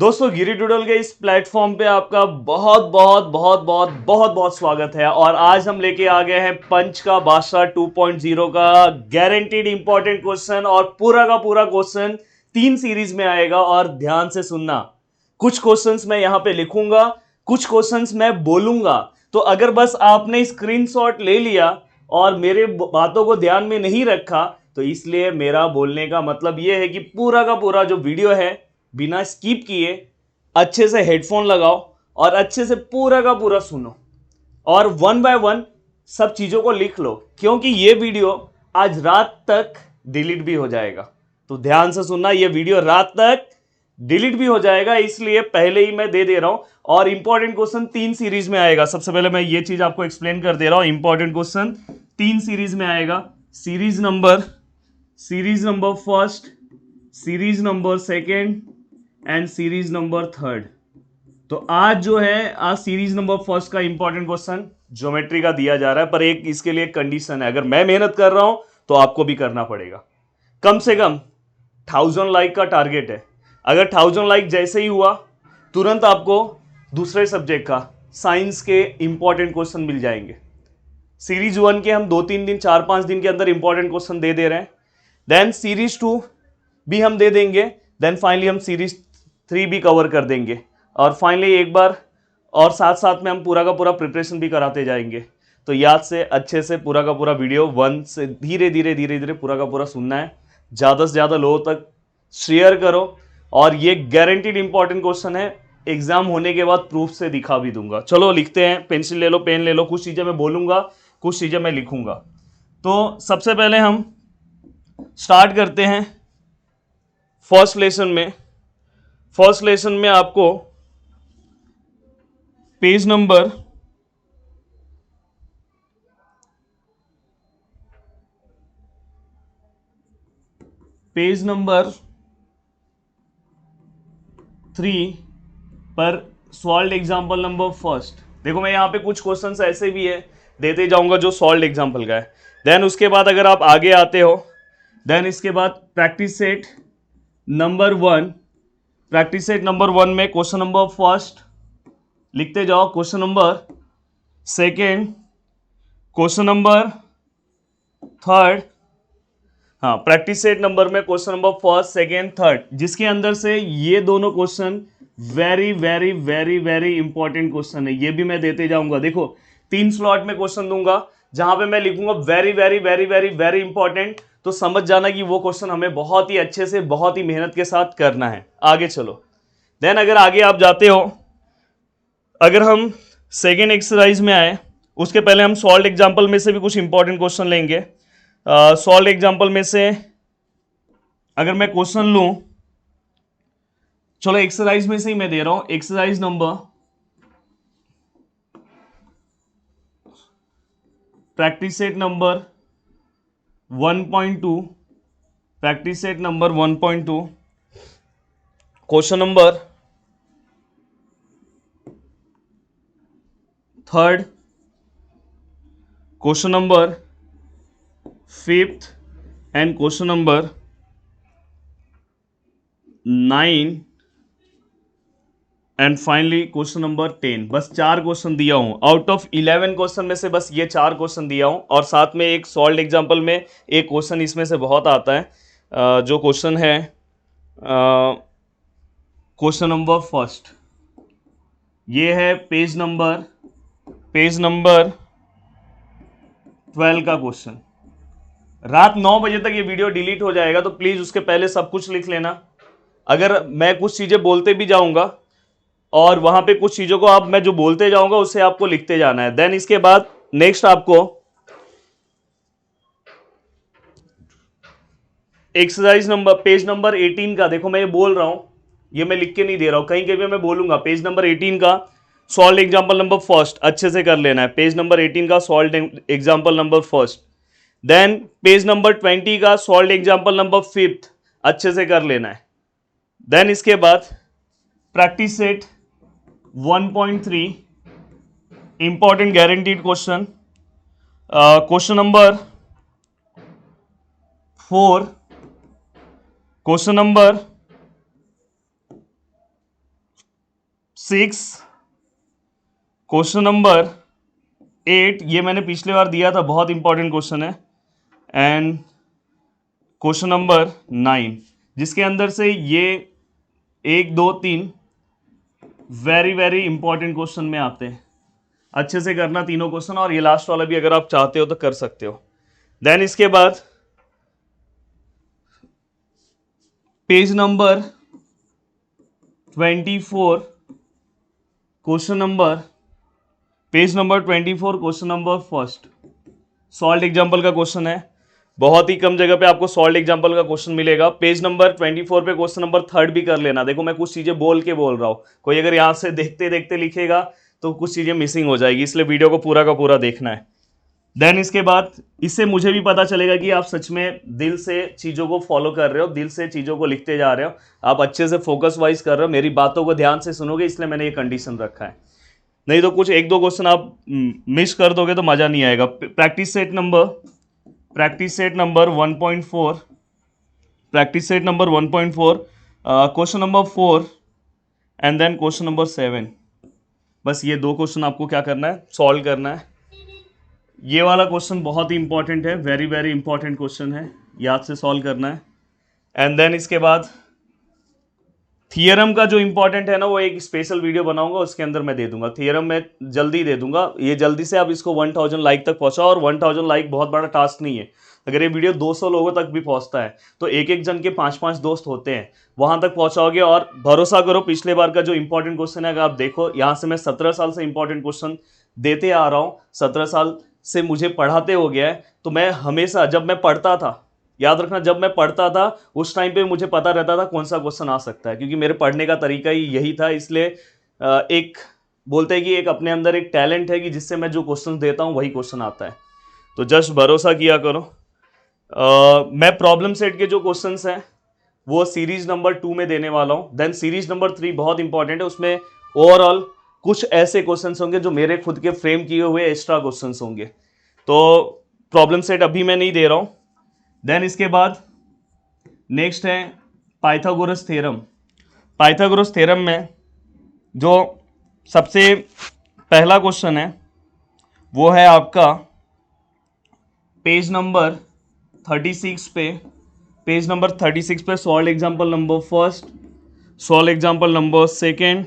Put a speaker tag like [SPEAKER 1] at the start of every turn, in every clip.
[SPEAKER 1] दोस्तों गिरी डूडल के इस प्लेटफॉर्म पे आपका बहुत बहुत बहुत बहुत बहुत बहुत स्वागत है। और आज हम लेके आ गए हैं पंच का बादशाह 2.0 का गारंटीड इंपॉर्टेंट क्वेश्चन। और पूरा का पूरा क्वेश्चन 3 सीरीज में आएगा। और ध्यान से सुनना, कुछ क्वेश्चंस मैं यहां पे लिखूंगा, कुछ क्वेश्चंस मैं बोलूंगा। तो अगर बस आपने स्क्रीनशॉट ले लिया और मेरे बातों को ध्यान में नहीं रखा, तो इसलिए मेरा बोलने का मतलब यह है कि पूरा का पूरा जो वीडियो है बिना स्किप किए अच्छे से हेडफोन लगाओ और अच्छे से पूरा का पूरा सुनो और वन बाय वन सब चीजों को लिख लो, क्योंकि ये वीडियो आज रात तक डिलीट भी हो जाएगा। तो ध्यान से सुनना, ये वीडियो रात तक डिलीट भी हो जाएगा, इसलिए पहले ही मैं दे दे रहा हूं। और इंपॉर्टेंट क्वेश्चन 3 सीरीज में आएगा। सबसे पहले मैं ये चीज आपको एक्सप्लेन कर दे रहा हूं, इंपॉर्टेंट क्वेश्चन 3 सीरीज में आएगा। Series number first, series number second and series number third. तो आज जो है, आज सीरीज नंबर फर्स्ट का इंपॉर्टेंट क्वेश्चन ज्योमेट्री का दिया जा रहा है। पर एक इसके लिए कंडीशन है, अगर मैं मेहनत कर रहा हूं तो आपको भी करना पड़ेगा। कम से कम 1000 लाइक का टारगेट है। अगर 1000 लाइक जैसे ही हुआ, तुरंत आपको दूसरे सब्जेक्ट का साइंस के इंपॉर्टेंट क्वेश्चन मिल जाएंगे। सीरीज 1 के हम 2-3 दिन 4-5 दिन के अंदर इंपॉर्टेंट क्वेश्चन दे रहे हैं। देन सीरीज 2 भी हम दे देंगे। देन फाइनली हम सीरीज 3 भी कवर कर देंगे। और फाइनली एक बार और साथ साथ में हम पूरा का पूरा प्रिपरेशन भी कराते जाएंगे। तो याद से अच्छे से पूरा का पूरा वीडियो 1 से धीरे धीरे धीरे धीरे पूरा का पूरा सुनना है। ज़्यादा से ज़्यादा लोगों तक शेयर करो। और ये गारंटीड इंपॉर्टेंट क्वेश्चन है, एग्जाम होने के बाद प्रूफ से दिखा भी दूंगा। चलो लिखते हैं, पेंसिल ले लो, पेन ले लो। कुछ चीज़ें मैं बोलूँगा, कुछ चीज़ें मैं लिखूँगा। तो सबसे पहले हम स्टार्ट करते हैं फर्स्ट लेसन में। फर्स्ट लेसन में आपको पेज नंबर 3 पर सॉल्व एग्जाम्पल नंबर फर्स्ट। देखो मैं यहाँ पे कुछ क्वेश्चंस ऐसे भी है देते जाऊंगा जो सॉल्व एग्जाम्पल का है। देन उसके बाद अगर आप आगे आते हो, देन इसके बाद practice set number 1। Practice set number 1 में क्वेश्चन नंबर फर्स्ट लिखते जाओ, question number second, question number third. हाँ, प्रैक्टिस सेट नंबर में question number first, second, third, जिसके अंदर से ये दोनों question very very very very important question है। ये भी मैं देते जाऊंगा। देखो 3 स्लॉट में क्वेश्चन दूंगा जहां पे मैं लिखूंगा very very very very very important. तो समझ जाना कि वो क्वेश्चन हमें बहुत ही अच्छे से, बहुत ही मेहनत के साथ करना है। आगे चलो। देन अगर आगे आप जाते हो, अगर हम सेकेंड एक्सरसाइज में आए, उसके पहले हम सॉल्व एग्जाम्पल में से भी कुछ इंपॉर्टेंट क्वेश्चन लेंगे। सॉल्व एग्जाम्पल में से अगर मैं क्वेश्चन लूं, चलो एक्सरसाइज में से ही मैं दे रहा हूं। Exercise number practice set number 1.2, practice set number 1.2, question number third, question number fifth and question number 9 and finally question number 10। बस 4 क्वेश्चन दिया हूं। आउट ऑफ 11 क्वेश्चन में से बस ये 4 क्वेश्चन दिया हूं। और साथ में एक सॉल्व एग्जाम्पल में एक क्वेश्चन इसमें से बहुत आता है, जो क्वेश्चन है क्वेश्चन नंबर फर्स्ट। ये है पेज नंबर 12 का क्वेश्चन। रात 9 बजे तक ये वीडियो डिलीट हो जाएगा, तो प्लीज उसके पहले सब कुछ लिख लेना। अगर मैं कुछ चीजें बोलते भी जाऊंगा और वहां पे कुछ चीजों को आप, मैं जो बोलते जाऊंगा उससे आपको लिखते जाना है। देन इसके बाद नेक्स्ट आपको एक्सरसाइज नंबर पेज नंबर 18 का, देखो मैं ये बोल रहा हूं, ये मैं लिख के नहीं दे रहा हूं, कहीं कहीं मैं बोलूंगा। पेज नंबर 18 का सॉल्व एग्जाम्पल नंबर फर्स्ट अच्छे से कर लेना है। पेज नंबर 18 का solve example number first. Then page number 20 का सॉल्व एग्जाम्पल नंबर फिफ्थ अच्छे से कर लेना है। देन इसके बाद practice set 1.3 important guaranteed question, question number 4, question number 6, question number 8, ये मैंने पिछले बार दिया था, बहुत इंपॉर्टेंट क्वेश्चन है, एंड क्वेश्चन नंबर 9, जिसके अंदर से ये 1 2 3 वेरी वेरी इंपॉर्टेंट क्वेश्चन में आते हैं। अच्छे से करना तीनों क्वेश्चन, और ये लास्ट वाला भी अगर आप चाहते हो तो कर सकते हो। देन इसके बाद page number 24, question number page number 24, question number first, salt example का क्वेश्चन है। बहुत ही कम जगह पे आपको सॉल्ट एग्जाम्पल का क्वेश्चन मिलेगा। पेज नंबर 24 पे क्वेश्चन नंबर 3 भी कर लेना। देखो मैं कुछ चीजें बोल रहा हूं, कोई अगर यहां से देखते देखते लिखेगा तो कुछ चीजें मिसिंग हो जाएगी, इसलिए वीडियो को पूरा का पूरा देखना है। देन इसके बाद इससे मुझे भी पता चलेगा कि आप सच में दिल से चीजों को फॉलो कर रहे हो, दिल से चीजों को लिखते जा रहे हो, आप अच्छे से फोकस वाइज कर रहे हो, मेरी बातों को ध्यान से सुनोगे, इसलिए मैंने ये कंडीशन रखा है। नहीं तो कुछ 1 2 क्वेश्चन आप मिस कर दोगे तो मजा नहीं आएगा। Practice set number 1.4, practice set number 1.4, question number 4 and then question number 7। बस ये 2 क्वेश्चन आपको क्या करना है, सॉल्व करना है। ये वाला क्वेश्चन बहुत ही इंपॉर्टेंट है, वेरी वेरी इंपॉर्टेंट क्वेश्चन है, याद से सॉल्व करना है। एंड देन इसके बाद थियरम का जो इंपॉर्टेंट है ना, वो एक स्पेशल वीडियो बनाऊंगा, उसके अंदर मैं दे दूंगा। थियरम में जल्दी दे दूंगा, ये जल्दी से आप इसको 1000 लाइक तक पहुंचाओ, और 1000 लाइक बहुत बड़ा टास्क नहीं है। अगर ये वीडियो 200 लोगों तक भी पहुंचता है तो एक एक जन के 5 दोस्त होते हैं, वहां तक पहुंचाओगे। और भरोसा करो, पिछले बार का जो इंपॉर्टेंट क्वेश्चन है, अगर आप देखो, यहां से मैं 17 साल से इंपॉर्टेंट क्वेश्चन देते आ रहा हूं, 17 साल से मुझे पढ़ाते हो गया है। तो मैं हमेशा, जब मैं पढ़ता था, याद रखना, जब मैं पढ़ता था उस टाइम पे मुझे पता रहता था कौन सा क्वेश्चन आ सकता है, क्योंकि मेरे पढ़ने का तरीका ही यही था। इसलिए एक बोलते हैं कि एक अपने अंदर एक टैलेंट है कि जिससे मैं जो क्वेश्चन देता हूं वही क्वेश्चन आता है। तो जस्ट भरोसा किया करो। मैं प्रॉब्लम सेट के जो क्वेश्चंस हैं वो सीरीज नंबर 2 में देने वाला हूं। देन सीरीज नंबर 3 बहुत इंपॉर्टेंट है, उसमें ओवरऑल कुछ ऐसे क्वेश्चंस होंगे जो मेरे खुद के फ्रेम किए हुए एक्स्ट्रा क्वेश्चंस होंगे। तो प्रॉब्लम सेट अभी मैं नहीं दे रहा हूं। देन इसके बाद नेक्स्ट है पाइथागोरस थ्योरम। पाइथागोरस थ्योरम में जो सबसे पहला क्वेश्चन है वो है आपका पेज नंबर 36 पे, पेज नंबर 36 पे solve example number first, solve example number second,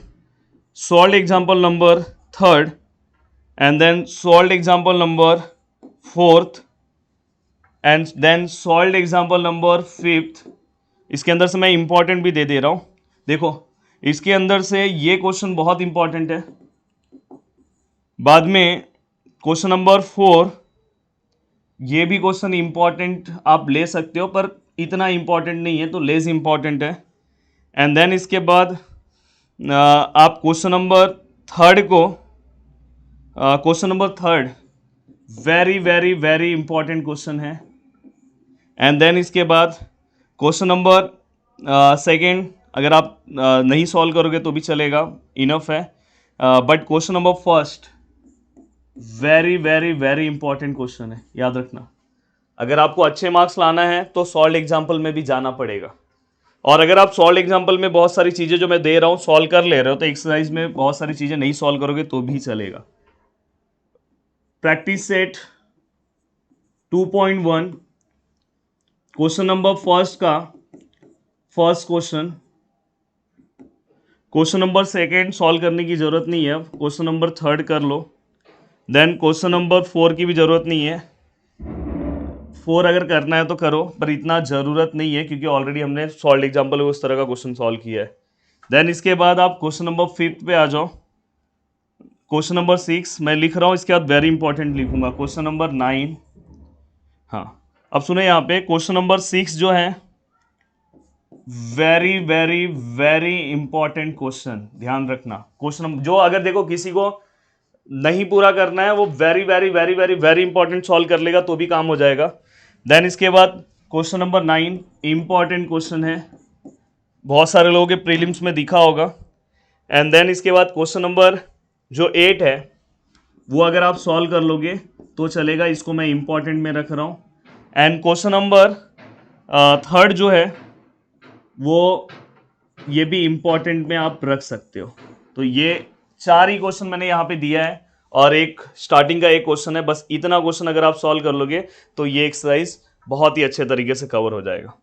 [SPEAKER 1] solve example number third, and then solve example number fourth, and then solve example number fifth. इसके अंदर से मैं इंपॉर्टेंट भी दे रहा हूं। देखो इसके अंदर से ये क्वेश्चन बहुत इंपॉर्टेंट है। बाद में क्वेश्चन नंबर 4, ये भी क्वेश्चन इंपॉर्टेंट आप ले सकते हो, पर इतना इंपॉर्टेंट नहीं है, तो लेस इंपॉर्टेंट है। एंड देन इसके बाद आप क्वेश्चन नंबर थर्ड को, question number third very very very important question है। एंड देन इसके बाद क्वेश्चन नंबर सेकेंड, अगर आप नहीं सॉल्व करोगे तो भी चलेगा, इनफ है। But question number first very very very important question है, याद रखना। अगर आपको अच्छे मार्क्स लाना है तो सॉल्व एग्जाम्पल में भी जाना पड़ेगा। और अगर आप सॉल्व एग्जाम्पल में बहुत सारी चीजें जो मैं दे रहा हूं सॉल्व कर ले रहे हो, तो एक्सरसाइज में बहुत सारी चीजें नहीं सॉल्व करोगे तो भी चलेगा। Practice set 2.1, question number first का first question, question number second solve करने की जरूरत नहीं है, क्वेश्चन नंबर थर्ड कर लो। देन क्वेश्चन नंबर 4 की भी जरूरत नहीं है, 4 अगर करना है तो करो, पर इतना जरूरत नहीं है क्योंकि ऑलरेडी हमने सॉल्व एग्जाम्पल में उस तरह का क्वेश्चन सॉल्व किया है। देन इसके बाद आप क्वेश्चन नंबर 5 पे आ जाओ। क्वेश्चन नंबर 6 मैं लिख रहा हूं, इसके बाद वेरी इंपॉर्टेंट लिखूंगा, क्वेश्चन नंबर 9। हाँ अब सुने, यहाँ पे क्वेश्चन नंबर 6 जो है very very very important question, ध्यान रखना। क्वेश्चन जो अगर देखो किसी को नहीं पूरा करना है, वो very very very very very important solve कर लेगा तो भी काम हो जाएगा। देन इसके बाद क्वेश्चन नंबर 9 इंपॉर्टेंट क्वेश्चन है, बहुत सारे लोगों के प्रीलिम्स में दिखा होगा। एंड देन इसके बाद क्वेश्चन नंबर जो 8 है वो अगर आप सॉल्व कर लोगे तो चलेगा, इसको मैं इंपॉर्टेंट में रख रहा हूँ। एंड क्वेश्चन नंबर थर्ड जो है वो ये भी इंपॉर्टेंट में आप रख सकते हो। तो ये 4 ही क्वेश्चन मैंने यहाँ पे दिया है और एक स्टार्टिंग का एक क्वेश्चन है। बस इतना क्वेश्चन अगर आप सॉल्व कर लोगे तो ये एक्सरसाइज बहुत ही अच्छे तरीके से कवर हो जाएगा।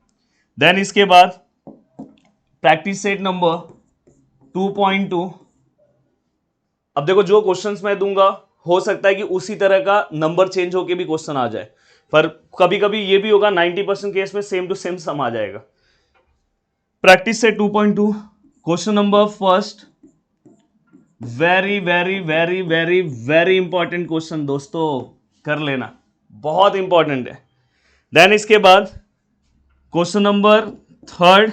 [SPEAKER 1] देन इसके बाद प्रैक्टिस सेट नंबर 2.2। अब देखो जो क्वेश्चंस मैं दूंगा हो सकता है कि उसी तरह का नंबर चेंज होके भी क्वेश्चन आ जाए, पर कभी कभी ये भी होगा 90% केस में सेम टू सेम सम आ जाएगा। Practice set 2.2 question number first, very very very very very important question दोस्तों, कर लेना, बहुत इंपॉर्टेंट है। देन इसके बाद क्वेश्चन नंबर थर्ड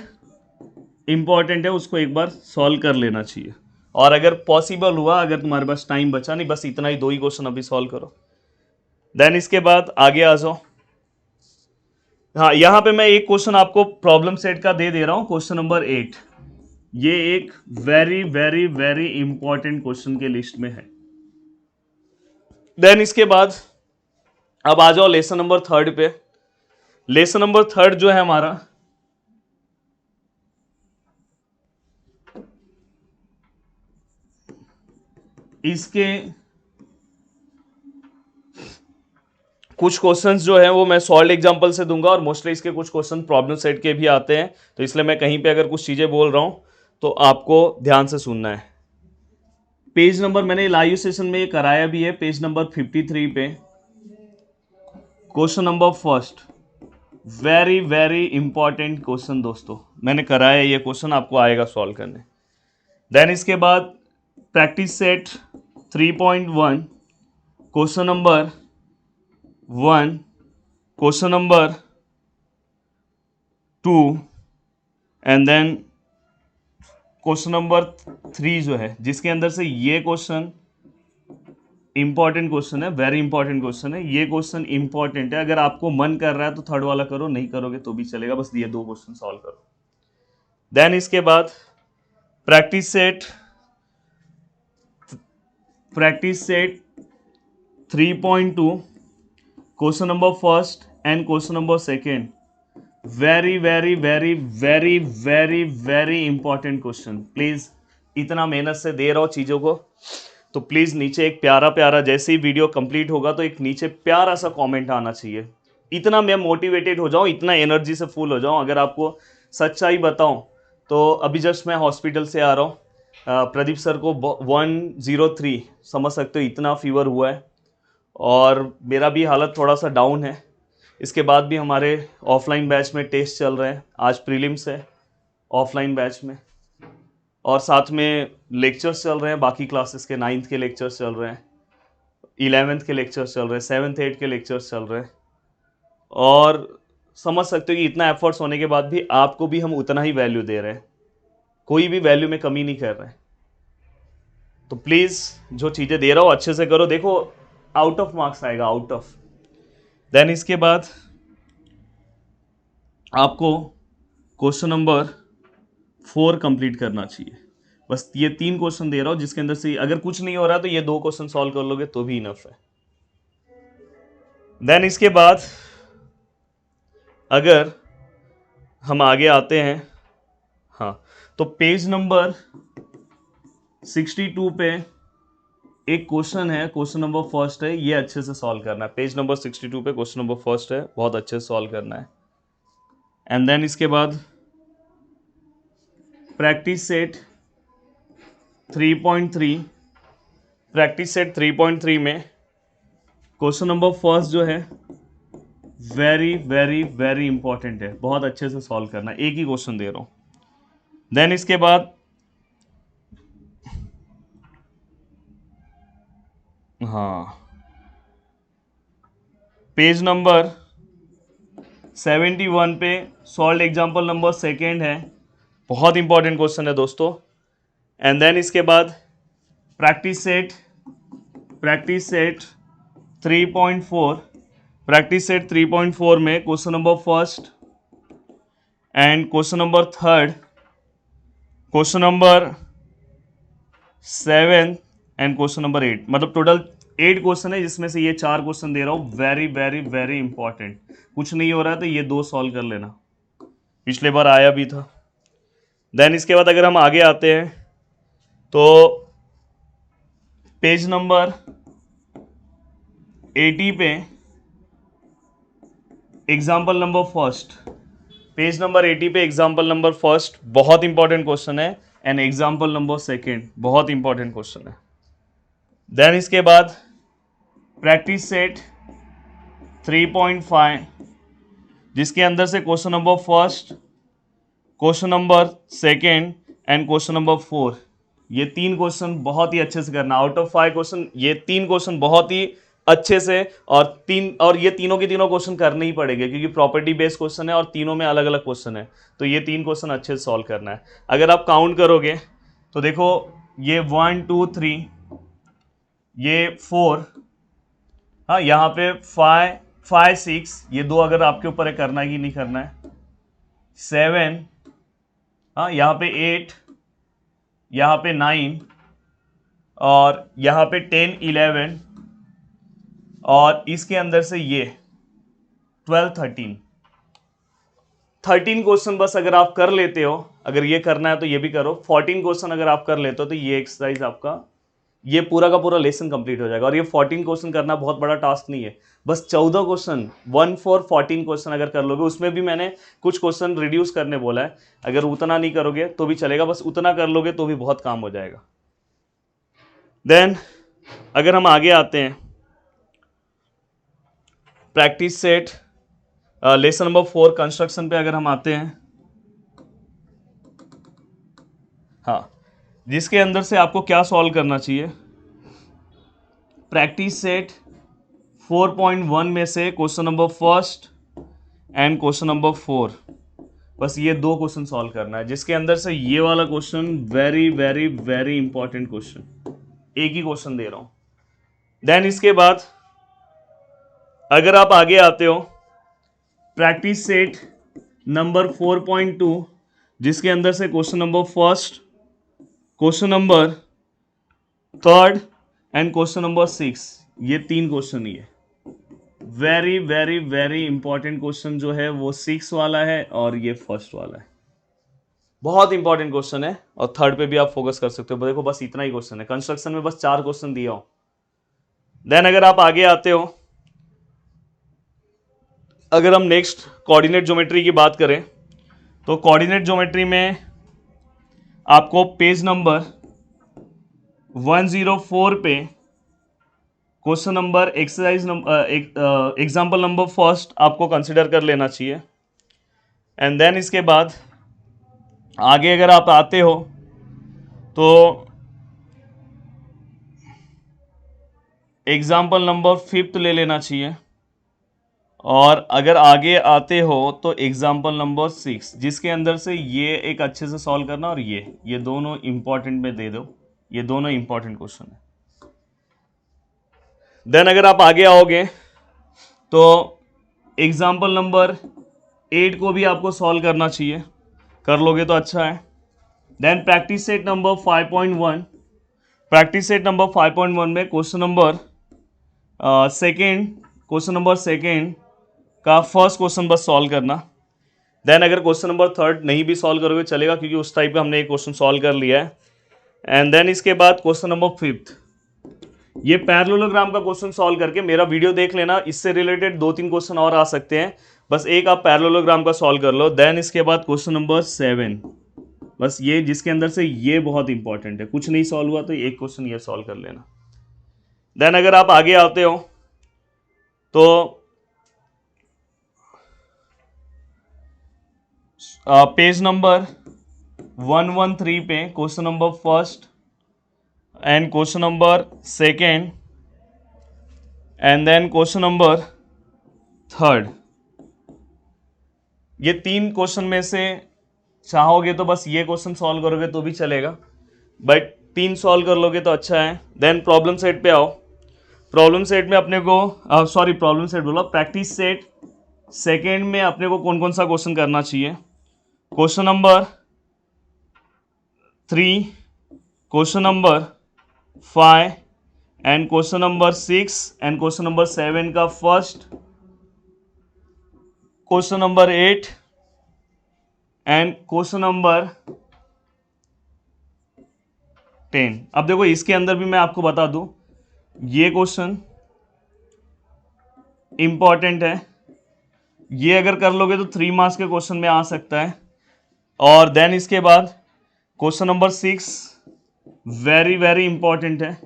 [SPEAKER 1] इंपॉर्टेंट है, उसको एक बार सॉल्व कर लेना चाहिए। और अगर पॉसिबल हुआ, अगर तुम्हारे पास टाइम बचा, नहीं बस इतना ही 2 ही क्वेश्चन अभी सॉल्व करो। देन इसके बाद आगे आ जाओ। हाँ, यहां पे मैं एक क्वेश्चन आपको प्रॉब्लम सेट का दे रहा हूं, क्वेश्चन नंबर 8। ये एक very very very important question के लिस्ट में है। देन इसके बाद अब आ जाओ लेसन नंबर थर्ड पे। लेसन नंबर थर्ड जो है हमारा, इसके कुछ क्वेश्चंस जो है वो मैं सॉल्व एग्जांपल से दूंगा और मोस्टली इसके कुछ क्वेश्चन प्रॉब्लम सेट के भी आते हैं, तो इसलिए मैं कहीं पे अगर कुछ चीजें बोल रहा हूं तो आपको ध्यान से सुनना है। पेज नंबर मैंने लाइव सेशन में ये कराया भी है, पेज नंबर 53 पे question number first, very very important question दोस्तों, मैंने कराया ये क्वेश्चन, आपको आएगा सॉल्व करने। देन इसके बाद practice set 3.1 question number 1, question number 2 and then question number 3 जो है, जिसके अंदर से ये क्वेश्चन इंपॉर्टेंट क्वेश्चन है, वेरी इंपॉर्टेंट क्वेश्चन है। ये क्वेश्चन इंपॉर्टेंट है, अगर आपको मन कर रहा है तो थर्ड वाला करो, नहीं करोगे तो भी चलेगा, बस ये 2 क्वेश्चन सॉल्व करो। देन इसके बाद practice set 3.2 question number first and question number second, very very very very very very important question. Please इतना मेहनत से दे रहा हूं चीजों को, तो प्लीज नीचे एक प्यारा प्यारा, जैसे ही वीडियो कंप्लीट होगा तो एक नीचे प्यारा सा कमेंट आना चाहिए। इतना मैं मोटिवेटेड हो जाऊं, इतना एनर्जी से फुल हो जाऊं। अगर आपको सच्चाई बताऊं तो अभी जस्ट मैं हॉस्पिटल से आ रहा हूं, प्रदीप सर को 103 समझ सकते हो, इतना फीवर हुआ है और मेरा भी हालत थोड़ा सा डाउन है। इसके बाद भी हमारे ऑफलाइन बैच में टेस्ट चल रहे हैं, आज प्रीलिम्स है ऑफलाइन बैच में, और साथ में लेक्चर्स चल रहे हैं, बाकी क्लासेस के 9th के लेक्चर्स चल रहे हैं, 11th के लेक्चर्स चल रहे हैं, 7th 8th के लेक्चर्स चल रहे हैं। और समझ सकते हो कि इतना एफर्ट्स होने के बाद भी आपको भी हम उतना ही वैल्यू दे रहे हैं, कोई भी वैल्यू में कमी नहीं कर रहे हैं। तो प्लीज़ जो चीज़ें दे रहा हो अच्छे से करो, देखो आउट ऑफ मार्क्स आएगा, आउट ऑफ। देन इसके बाद आपको क्वेश्चन नंबर 4 कंप्लीट करना चाहिए। बस ये 3 क्वेश्चन दे रहा हूं, जिसके अंदर से अगर कुछ नहीं हो रहा तो ये 2 क्वेश्चन सॉल्व कर लोगे तो भी इनफ है। देन इसके बाद अगर हम आगे आते हैं, हाँ, तो पेज नंबर 62 पे एक क्वेश्चन है, क्वेश्चन नंबर फर्स्ट है, ये अच्छे से सॉल्व करना है। पेज नंबर 62 पे क्वेश्चन नंबर फर्स्ट है, बहुत अच्छे से सॉल्व करना है। एंड देन इसके बाद प्रैक्टिस सेट 3.3, प्रैक्टिस सेट 3.3 में क्वेश्चन नंबर फर्स्ट जो है वेरी वेरी वेरी इंपॉर्टेंट है, बहुत अच्छे से सॉल्व करना है, एक ही क्वेश्चन दे रहा हूं। देन इसके बाद हाँ, पेज नंबर 71 पे सॉल्व एग्जाम्पल नंबर सेकेंड है, बहुत इंपॉर्टेंट क्वेश्चन है दोस्तों। एंड देन इसके बाद प्रैक्टिस सेट 3.4, प्रैक्टिस सेट 3.4 में question number first and question number third, question number 7 and question number 8, मतलब टोटल 8 क्वेश्चन है, जिसमें से ये 4 क्वेश्चन दे रहा हूं, वेरी वेरी वेरी इंपॉर्टेंट। कुछ नहीं हो रहा है तो ये 2 सॉल्व कर लेना, पिछले बार आया भी था। देन इसके बाद अगर हम आगे आते हैं तो पेज नंबर 80 पे example number first, page number 80 पे एग्जाम्पल नंबर फर्स्ट बहुत इंपॉर्टेंट क्वेश्चन है, एंड एग्जाम्पल नंबर सेकेंड बहुत इंपॉर्टेंट क्वेश्चन है। देन इसके बाद प्रैक्टिस सेट 3.5, जिसके अंदर से question number first, question number second and question number 4, ये तीन क्वेश्चन बहुत ही अच्छे से करना। आउट ऑफ 5 क्वेश्चन ये तीन क्वेश्चन बहुत ही अच्छे से, और ये तीनों के तीनों क्वेश्चन करने ही पड़ेंगे क्योंकि प्रॉपर्टी बेस्ड क्वेश्चन है और तीनों में अलग अलग क्वेश्चन है, तो ये तीन क्वेश्चन अच्छे से सॉल्व करना है। अगर आप काउंट करोगे तो देखो ये 1 2 3, ये 4, हाँ यहाँ पे 5 5 6, ये दो अगर आपके ऊपर है करना है कि नहीं करना है, 7, हाँ यहाँ पे 8, यहाँ पे 9, और यहाँ पे 10 11, और इसके अंदर से ये 12 13 क्वेश्चन बस अगर आप कर लेते हो, अगर ये करना है तो ये भी करो, 14 क्वेश्चन अगर आप कर लेते हो तो ये एक्सरसाइज आपका, ये पूरा का पूरा लेसन कंप्लीट हो जाएगा। और ये 14 क्वेश्चन करना बहुत बड़ा टास्क नहीं है, बस 14 क्वेश्चन 1 4 14 क्वेश्चन अगर कर लोगे, उसमें भी मैंने कुछ क्वेश्चन रिड्यूस करने बोला है, अगर उतना नहीं करोगे तो भी चलेगा, बस उतना कर लोगे तो भी बहुत काम हो जाएगा। देन अगर हम आगे आते हैं practice set lesson number 4 construction पे अगर हम आते हैं, हाँ, जिसके अंदर से आपको क्या सॉल्व करना चाहिए, प्रैक्टिस सेट 4.1 में से question number first and question number 4, बस ये दो क्वेश्चन सॉल्व करना है, जिसके अंदर से ये वाला question very very very important question, एक ही क्वेश्चन दे रहा हूं। देन इसके बाद अगर आप आगे आते हो प्रैक्टिस सेट नंबर 4.2, जिसके अंदर से question number first, question number third and question number 6, ये तीन क्वेश्चन ही है। Very very very important question जो है वो 6 वाला है और ये फर्स्ट वाला है, बहुत इंपॉर्टेंट क्वेश्चन है, और थर्ड पे भी आप फोकस कर सकते हो। देखो बस इतना ही क्वेश्चन है, कंस्ट्रक्शन में बस 4 क्वेश्चन दिया हो। देन अगर आप आगे आते हो, अगर हम नेक्स्ट कोऑर्डिनेट ज्योमेट्री की बात करें, तो कोऑर्डिनेट ज्योमेट्री में आपको पेज नंबर 104 पे question number exercise number example number first आपको कंसिडर कर लेना चाहिए। एंड देन इसके बाद आगे अगर आप आते हो तो एग्जाम्पल नंबर फिफ्थ ले लेना चाहिए, और अगर आगे आते हो तो एग्जाम्पल नंबर 6, जिसके अंदर से ये एक अच्छे से सॉल्व करना, और ये दोनों इंपॉर्टेंट में दे दो, ये दोनों इंपॉर्टेंट क्वेश्चन है। देन अगर आप आगे आओगे तो एग्जाम्पल नंबर 8 को भी आपको सॉल्व करना चाहिए, कर लोगे तो अच्छा है। Then practice set number 5.1, practice set number 5.1 में क्वेश्चन नंबर सेकेंड का फर्स्ट क्वेश्चन बस सॉल्व करना। देन अगर क्वेश्चन नंबर थर्ड नहीं भी सॉल्व करोगे चलेगा, क्योंकि उस टाइप का हमने एक क्वेश्चन सॉल्व कर लिया है। एंड देन इसके बाद क्वेश्चन नंबर फिफ्थ, ये पैरेललोग्राम का क्वेश्चन सॉल्व करके मेरा वीडियो देख लेना, इससे रिलेटेड 2-3 क्वेश्चन और आ सकते हैं, बस एक आप पैरेललोग्राम का सॉल्व कर लो। देन इसके बाद क्वेश्चन नंबर 7, बस ये जिसके अंदर से ये बहुत इंपॉर्टेंट है, कुछ नहीं सॉल्व हुआ तो एक क्वेश्चन ये सॉल्व कर लेना। देन अगर आप आगे आते हो तो पेज नंबर 113 पे question number first and question number second and then question number third, ये तीन क्वेश्चन में से चाहोगे तो बस ये क्वेश्चन सॉल्व करोगे तो भी चलेगा, बट 3 सॉल्व कर लोगे तो अच्छा है। देन प्रॉब्लम सेट पे आओ, प्रॉब्लम सेट में अपने को प्रॉब्लम सेट बोला, प्रैक्टिस सेट सेकेंड में अपने को कौन कौन सा क्वेश्चन करना चाहिए, question number 3, question number 5 and question number 6 and question number 7 का first, question number 8 and question number 10। अब देखो इसके अंदर भी मैं आपको बता दूं, ये क्वेश्चन इंपॉर्टेंट है, ये अगर कर लोगे तो 3 मार्क्स के क्वेश्चन में आ सकता है। और देन इसके बाद question number 6 very very important है,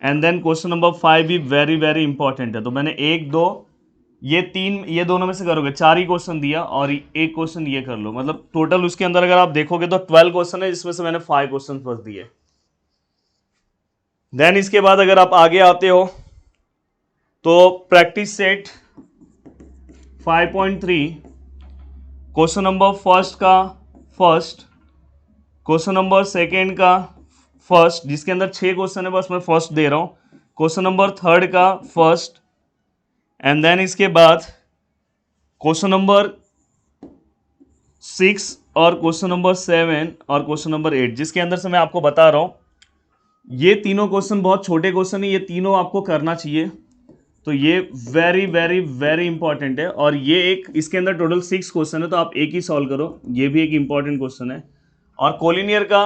[SPEAKER 1] एंड देन क्वेश्चन नंबर 5 भी वेरी वेरी इंपॉर्टेंट है। तो मैंने 1 2 ये 3, ये दोनों में से करोगे, 4 ही क्वेश्चन दिया और एक क्वेश्चन ये कर लो, मतलब टोटल उसके अंदर अगर आप देखोगे तो 12 क्वेश्चन है, जिसमें से मैंने 5 क्वेश्चन बस दिए। देन इसके बाद अगर आप आगे आते हो तो practice set 5.3 question number first का फर्स्ट, क्वेश्चन नंबर सेकेंड का फर्स्ट, जिसके अंदर 6 क्वेश्चन है, बस मैं फर्स्ट दे रहा हूं, क्वेश्चन नंबर थर्ड का फर्स्ट, एंड देन इसके बाद क्वेश्चन नंबर 6 और क्वेश्चन नंबर 7 और क्वेश्चन नंबर 8, जिसके अंदर से मैं आपको बता रहा हूं ये तीनों क्वेश्चन बहुत छोटे क्वेश्चन है, ये तीनों आपको करना चाहिए। तो ये वेरी वेरी वेरी इंपॉर्टेंट है, और ये एक, इसके अंदर टोटल 6 क्वेश्चन है, तो आप एक ही सॉल्व करो, ये भी एक इंपॉर्टेंट क्वेश्चन है। और कोलिनियर का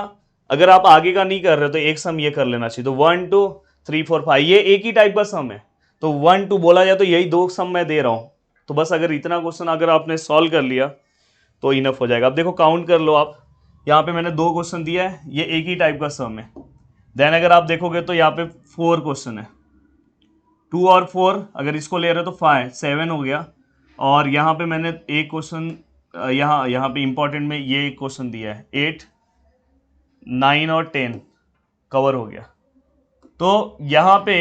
[SPEAKER 1] अगर आप आगे का नहीं कर रहे हो तो एक सम ये कर लेना चाहिए। तो 1 2 3 4 5 ये एक ही टाइप का सम है, तो 1 2 बोला जाए तो यही 2 सम मैं दे रहा हूं। तो बस अगर इतना क्वेश्चन अगर आपने सॉल्व कर लिया तो इनफ हो जाएगा। अब देखो काउंट कर लो आप, यहाँ पे मैंने 2 क्वेश्चन दिया है, ये एक ही टाइप का सम है। देन अगर आप देखोगे तो यहाँ पे 4 क्वेश्चन है, 2 और 4 अगर इसको ले रहे हो तो 5 7 हो गया। और यहाँ पे मैंने एक क्वेश्चन यहाँ पे इंपॉर्टेंट में ये एक क्वेश्चन दिया है, 8 9 और 10 कवर हो गया। तो यहाँ पे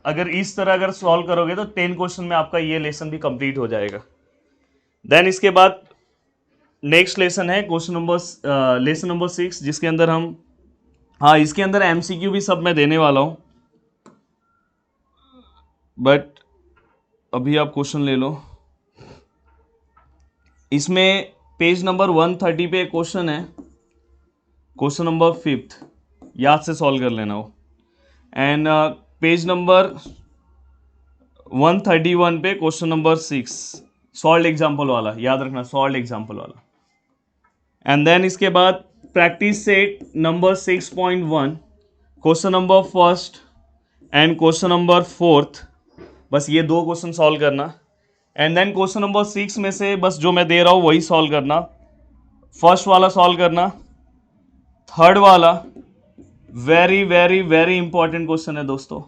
[SPEAKER 1] अगर इस तरह अगर सॉल्व करोगे तो 10 क्वेश्चन में आपका ये लेसन भी कंप्लीट हो जाएगा। देन इसके बाद नेक्स्ट लेसन है लेसन नंबर 6, जिसके अंदर हम, हाँ इसके अंदर एमसीक्यू भी सब मैं देने वाला हूँ, बट अभी आप क्वेश्चन ले लो। इसमें पेज नंबर 130 पे क्वेश्चन है, क्वेश्चन नंबर 5, याद से सॉल्व कर लेना हो। एंड पेज नंबर 131 पे क्वेश्चन नंबर 6 सॉल्व एग्जाम्पल वाला, याद रखना सॉल्व एग्जाम्पल वाला। एंड देन इसके बाद practice set number 6.1 question number first and question number 4th, बस ये 2 क्वेश्चन सॉल्व करना। एंड देन क्वेश्चन नंबर 6 में से बस जो मैं दे रहा हूँ वही सॉल्व करना। फर्स्ट वाला सॉल्व करना, थर्ड वाला very very very important question है दोस्तों।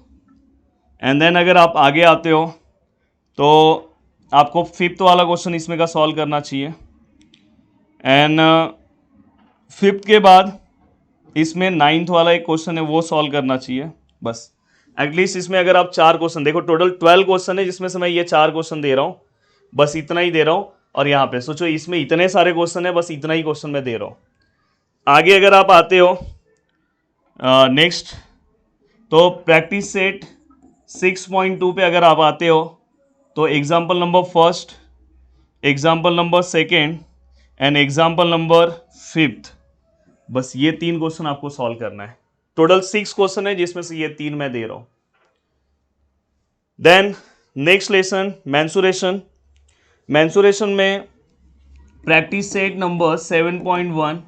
[SPEAKER 1] एंड देन अगर आप आगे आते हो तो आपको 5th वाला क्वेश्चन इसमें का सॉल्व करना चाहिए। एंड 5th के बाद इसमें 9th वाला एक क्वेश्चन है वो सॉल्व करना चाहिए। बस एटलीस्ट इसमें अगर आप 4 क्वेश्चन देखो, टोटल 12 क्वेश्चन है, जिसमें से मैं ये 4 क्वेश्चन दे रहा हूँ, बस इतना ही दे रहा हूँ। और यहाँ पे सोचो इसमें इतने सारे क्वेश्चन है, बस इतना ही क्वेश्चन मैं दे रहा हूँ। आगे अगर आप आते हो नेक्स्ट, तो प्रैक्टिस सेट 6.2 पे अगर आप आते हो तो example number first, example number second and example number 5th, बस ये 3 क्वेश्चन आपको सॉल्व करना है। टोटल 6 क्वेश्चन है, जिसमें से ये 3 मैं दे रहा हूं। Then next lesson mensuration. Mensuration में practice set number 7.1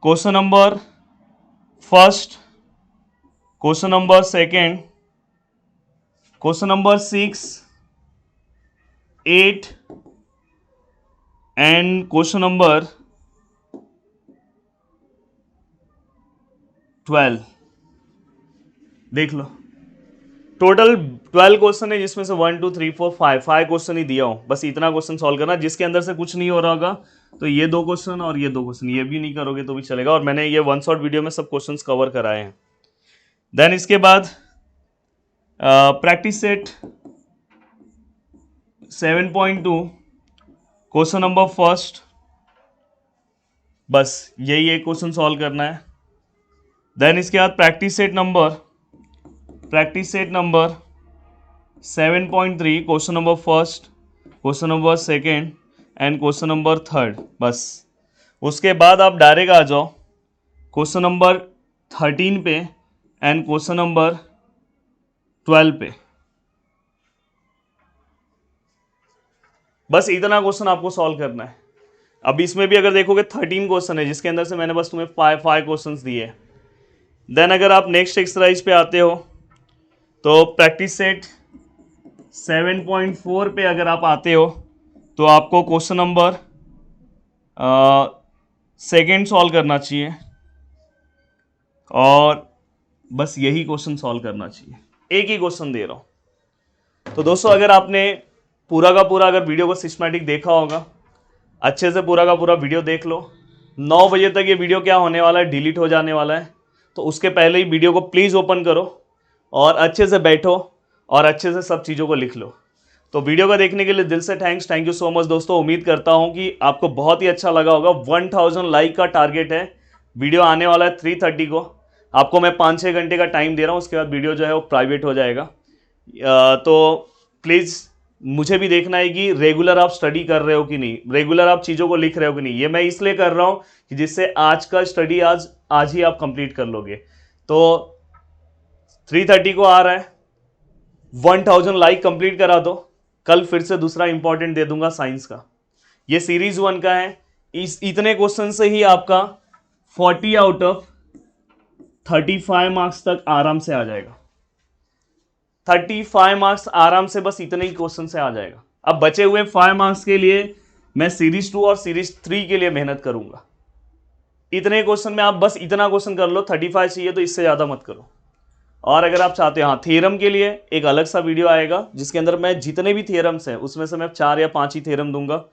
[SPEAKER 1] question number first, question number second, question number 6 8 and question number 12 देख लो। टोटल 12 क्वेश्चन है, जिसमें से 1 2 3 4 5 क्वेश्चन ही दिया हूं, बस इतना क्वेश्चन सॉल्व करना। जिसके अंदर से कुछ नहीं हो रहा होगा तो ये 2 क्वेश्चन और ये 2 क्वेश्चन, ये भी नहीं करोगे तो भी चलेगा। और मैंने ये 1 शॉट वीडियो में सब क्वेश्चंस कवर कराए हैं। देन इसके बाद practice set 7.2 question number first, बस यही एक क्वेश्चन सॉल्व करना है। देन इसके बाद practice set number 7.3 question number first, question number second and question number 3rd, बस उसके बाद आप डायरेक्ट आ जाओ क्वेश्चन नंबर 13 पे एंड क्वेश्चन नंबर 12 पे। बस इतना क्वेश्चन आपको सॉल्व करना है। अब इसमें भी अगर देखोगे 13 क्वेश्चन है, जिसके अंदर से मैंने बस तुम्हें 5 क्वेश्चंस दिए। देन अगर आप नेक्स्ट एक्सरसाइज पे आते हो तो प्रैक्टिस सेट 7.4 पे अगर आप आते हो तो आपको क्वेश्चन नंबर सेकेंड सॉल्व करना चाहिए और बस यही क्वेश्चन सॉल्व करना चाहिए। एक ही क्वेश्चन दे रहा हूं। तो दोस्तों अगर आपने पूरा का पूरा अगर वीडियो को सिस्टमैटिक देखा होगा, अच्छे से पूरा का पूरा वीडियो देख लो। 9 बजे तक ये वीडियो क्या होने वाला है, डिलीट हो जाने वाला है। तो उसके पहले ही वीडियो को प्लीज़ ओपन करो और अच्छे से बैठो और अच्छे से सब चीज़ों को लिख लो। तो वीडियो को देखने के लिए दिल से थैंक यू सो मच दोस्तों। उम्मीद करता हूँ कि आपको बहुत ही अच्छा लगा होगा। 1000 लाइक का टारगेट है। वीडियो आने वाला है 3:30 को। आपको मैं 5-6 घंटे का टाइम दे रहा हूँ, उसके बाद वीडियो जो है वो प्राइवेट हो जाएगा। तो प्लीज़ मुझे भी देखना है कि रेगुलर आप स्टडी कर रहे हो कि नहीं, रेगुलर आप चीज़ों को लिख रहे हो कि नहीं। ये मैं इसलिए कर रहा हूँ कि जिससे आज का स्टडी आज ही आप कंप्लीट कर लोगे। तो 3:30 को आ रहा है, 1000 लाइक कंप्लीट करा दो। कल फिर से दूसरा इंपॉर्टेंट दे दूंगा साइंस का। ये सीरीज 1 का है। इस इतने क्वेश्चन से ही आपका 40 आउट ऑफ 35 मार्क्स तक आराम से आ जाएगा। 35 मार्क्स आराम से, बस इतने ही क्वेश्चन से आ जाएगा। अब बचे हुए 5 मार्क्स के लिए मैं सीरीज 2 और सीरीज 3 के लिए मेहनत करूंगा। इतने क्वेश्चन में आप बस इतना क्वेश्चन कर लो। 35 चाहिए तो इससे ज्यादा मत करो। और अगर आप चाहते हो, हाँ, थ्योरम के लिए एक अलग सा वीडियो आएगा जिसके अंदर मैं जितने भी थ्योरम्स हैं उसमें से मैं 4 या 5 ही थ्योरम दूंगा।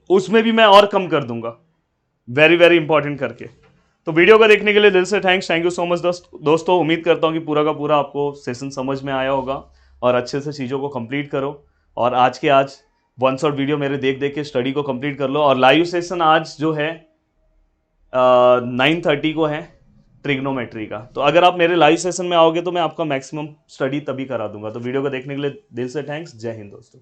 [SPEAKER 1] उसमें भी मैं और कम कर दूंगा, वेरी वेरी इंपॉर्टेंट करके। तो वीडियो को देखने के लिए दिल से थैंक यू सो मच दोस्तों। उम्मीद करता हूँ कि पूरा का पूरा आपको सेशन समझ में आया होगा और अच्छे से चीज़ों को कंप्लीट करो। और आज के आज 1 शॉट वीडियो मेरे देख देख के स्टडी को कंप्लीट कर लो। और लाइव सेशन आज जो है 9:30 को है ट्रिग्नोमेट्री का। तो अगर आप मेरे लाइव सेशन में आओगे तो मैं आपका मैक्सिमम स्टडी तभी करा दूंगा। तो वीडियो को देखने के लिए दिल से थैंक्स। जय हिंद दोस्तों।